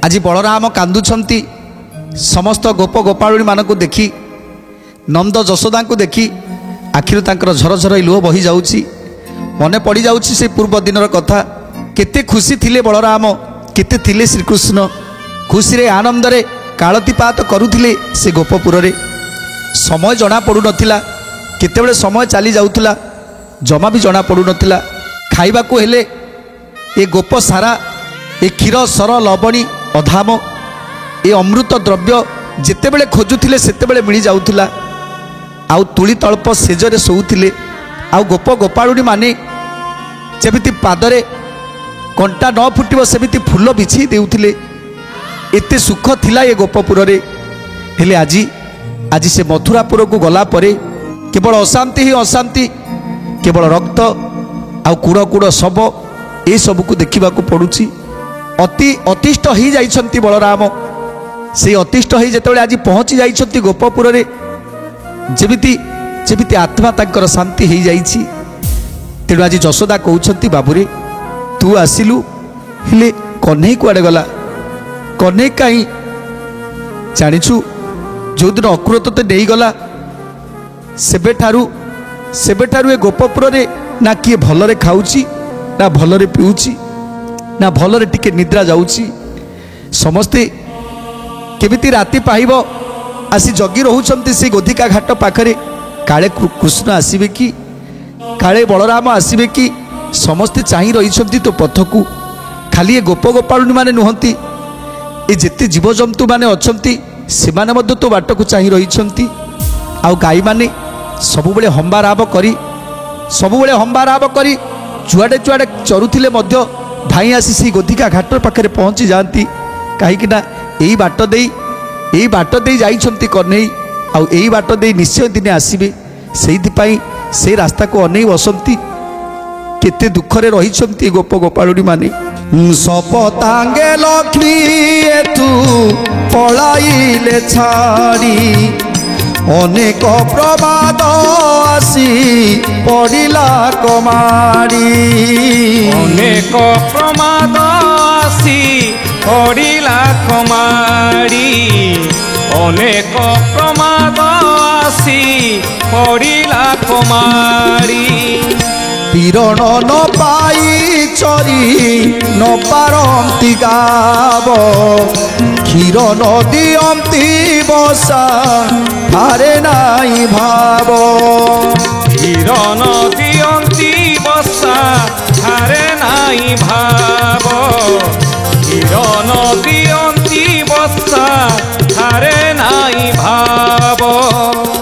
आज बलराम कांदुछंती समस्त गोप गोपाळुणी मानक देखी नंद जशोदा को देखी आखिर तांकर झर झर लुह बही जाउछि। मने पड़ी जाउछि से पूर्व दिनर कथा। केते खुशी थिले बलराम, केते थिले श्रीकृष्ण, खुशी रे आनंद रे कालतीपात करुथिले से गोपपुर रे। समय जना पड़ू नथिला, केतेबेले समय चली जाउथला जमा भी जना पड़ू नथिला। खाइबा को हेले ए गोप सारा ए क्षीर सर लवणी अधाम ए अमृत द्रव्य जेतेबेले खोजुथिले सेतेबेले मिली जाउथला। आउ तुली तल्प सेजरे शोउथिले। आउ गोप गोपाळुणी माने जेमिति पादरे कंटा न फुटिब सेमिति फूल बिछी देउथिले। एते सुख थिला ए गोपपुर रे। हेले आजी से मथुरापुर को गला परे केवल अशांति ही अशांति, केवल रक्त आउ कूड़ कूड़ शव ए सब को देखा पड़ुछि। अतिष्ट हो जाइछंती बलराम। से अतिष्ट हो जेतेबेले आज पहुँची जाइछंती गोपपुर रे, जेमिति आत्मा तांकर शांति हो जाइछि। तेणु आज जशोदा कहउछंती बाबूरे तू आसिलु, हेले कन्हई कुआडे गला? कन्हई काई जानिछु जो दिन अक्रूर तोते नहीं गला सेबेठारू ए गोपपुर रे ना किए भलरे खाउछि, ना भलरे पिउछि, ना भलरे टिके निद्रा जाउछि। समस्ते केमिति राति पाइब आसी जगी रहउछंती से गोधिका घाट पाखरे। काले कृष्ण आसीबे कि, काले बलराम आसीबे कि, समस्ते चाहि रहिछंती तो पथकू। खाली ए गोप गोपाळुणी माने नुहंती, ए जेते जीवजंतु माने अछंती सेमाने मध्य तो बाट को चाहि रहिछंती। आउ गाई माने सबुबेले हंबाराब करी चुआडे चरुथिले मध्य धाई आसी से गोधिका घाट पाखरे पहुँची जाती। कहीं यही बाट दे जाइछंती कन्हई, आउ यही बाट दे निश्चय दिने आसीबे। सेइथिपाई से रास्ता को अनै बसंती। केते दुखरे रहिछंती गोप गोपाळुणी माने। सपतांगे लक्ष्मी एतु पलाइले छाड़ी अनेक प्रमाद आसी पड़िला कमाड़ी। अनेक प्रमाद आसी पड़िला कमाड़ी, अनेक प्रमाद आसी पड़िला कमाड़ी। पीरण न पाई चरी न पारंती गाव, क्षीर न दियंती बसा हारे नाई भाव। क्षीर न दियंती बसा हारे नाई भाव, क्षीर न